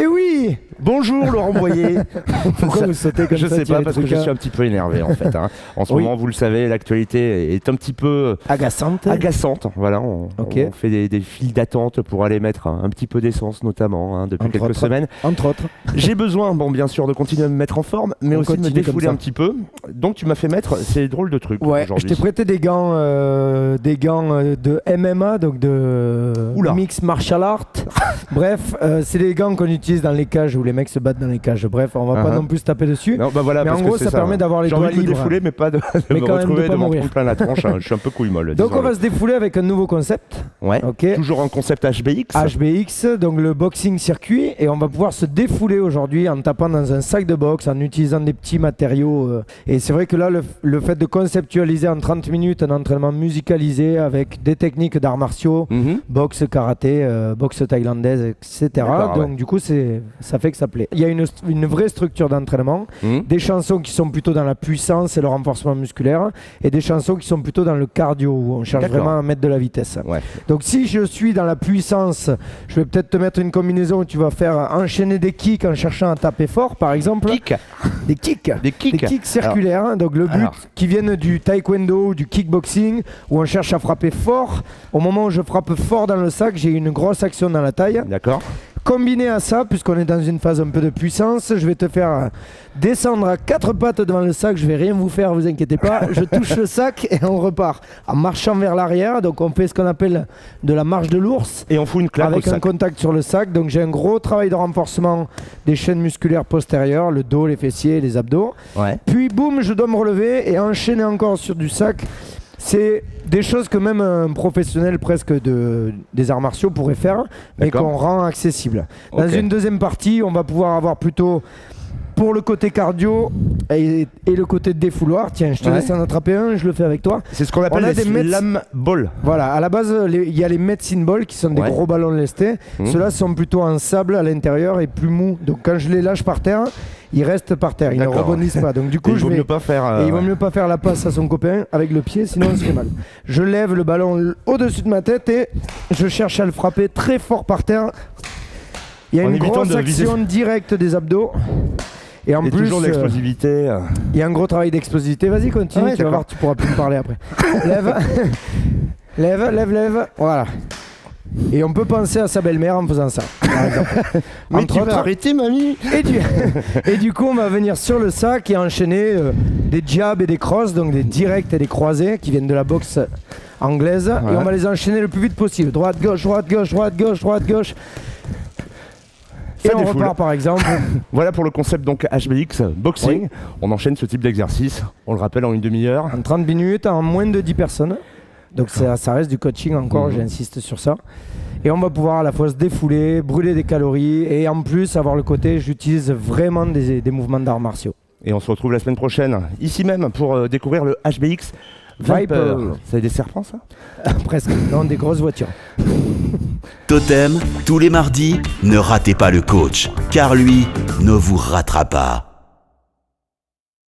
Eh oui! Bonjour Laurent Boyer. Pourquoi vous sautez comme je ça? sais pas, parce que je suis un petit peu énervé en fait. Hein. En ce moment, vous le savez, l'actualité est un petit peu agaçante. Voilà, on fait des files d'attente pour aller mettre un petit peu d'essence notamment hein, depuis quelques semaines. Entre autres. J'ai besoin, bon bien sûr, de continuer à me mettre en forme, mais aussi de me défouler un petit peu. Donc tu m'as fait mettre ces drôles de trucs aujourd'hui. Je t'ai prêté des gants de MMA, donc de mix martial art. Bref, c'est des gants qu'on utilise dans les cages où les mecs se battent dans les cages. Bref, on va pas non plus se taper dessus. Non, bah voilà, mais en gros, ça permet d'avoir les doigts libres. J'ai envie de me défouler, mais pas de me retrouver de m'en prendre plein la tronche. Hein. Je suis un peu couille molle. Donc on va se défouler avec un nouveau concept. Ouais. Okay. Toujours un concept HBX. HBX, donc le boxing circuit, et on va pouvoir se défouler aujourd'hui en tapant dans un sac de boxe, en utilisant des petits matériaux. Et c'est vrai que là, le fait de conceptualiser en 30 minutes un entraînement musicalisé avec des techniques d'arts martiaux, boxe, karaté, boxe thaïlandaise, etc. Donc du coup, ça fait que ça plaît. Il y a une vraie structure d'entraînement, des chansons qui sont plutôt dans la puissance et le renforcement musculaire, et des chansons qui sont plutôt dans le cardio, où on cherche vraiment à mettre de la vitesse. Ouais. Donc si je suis dans la puissance, je vais peut-être te mettre une combinaison où tu vas faire enchaîner des kicks en cherchant à taper fort, par exemple. Des kicks circulaires. Alors, donc le but qui viennent du taekwondo ou du kickboxing, où on cherche à frapper fort. Au moment où je frappe fort dans le sac, j'ai une grosse action dans la taille. D'accord. Combiné à ça, puisqu'on est dans une phase un peu de puissance, je vais te faire descendre à 4 pattes devant le sac. Je vais rien vous faire, vous inquiétez pas. Je touche le sac et on repart en marchant vers l'arrière. Donc on fait ce qu'on appelle de la marche de l'ours. Et on fout une claque avec un contact sur le sac. Donc j'ai un gros travail de renforcement des chaînes musculaires postérieures, le dos, les fessiers, les abdos. Ouais. Puis boum, je dois me relever et enchaîner encore sur du sac. C'est des choses que même un professionnel presque des arts martiaux pourrait faire, mais qu'on rend accessible. Dans une deuxième partie, on va pouvoir avoir plutôt pour le côté cardio et le côté défouloir. Tiens, je te laisse en attraper un, je le fais avec toi. C'est ce qu'on appelle des slam balls. Voilà, à la base, il y a les medicine balls qui sont des gros ballons lestés. Ceux-là sont plutôt en sable à l'intérieur et plus mous. Donc quand je les lâche par terre, ils restent par terre, ils ne rebondissent pas. Donc du coup, il vaut mieux pas faire la passe à son copain avec le pied, sinon on se fait mal. Je lève le ballon au-dessus de ma tête et je cherche à le frapper très fort par terre. Il y a une grosse action directe des abdos. Et en plus, toujours l'explosivité. Il y a un gros travail d'explosivité. Vas-y, continue, tu vas voir, tu pourras plus me parler après. Lève. Voilà. Et on peut penser à sa belle-mère en faisant ça, par exemple. Mais tu vas arrêter, mamie. Et du coup, on va venir sur le sac et enchaîner des jabs et des crosses, donc des directs et des croisés qui viennent de la boxe anglaise. Et on va les enchaîner le plus vite possible. Droite, gauche, droite, gauche, droite, gauche, droite, gauche. Et on repart par exemple. Voilà pour le concept donc HBX boxing. On enchaîne ce type d'exercice, on le rappelle, en une demi-heure. En 30 minutes, en moins de 10 personnes. Donc ça reste du coaching encore, j'insiste sur ça. Et on va pouvoir à la fois se défouler, brûler des calories et en plus avoir le côté, j'utilise vraiment des mouvements d'arts martiaux. Et on se retrouve la semaine prochaine, ici même, pour découvrir le HBX Viper. C'est des serpents ça? Presque, non, des grosses voitures. Totem, tous les mardis, ne ratez pas le coach, car lui ne vous ratera pas.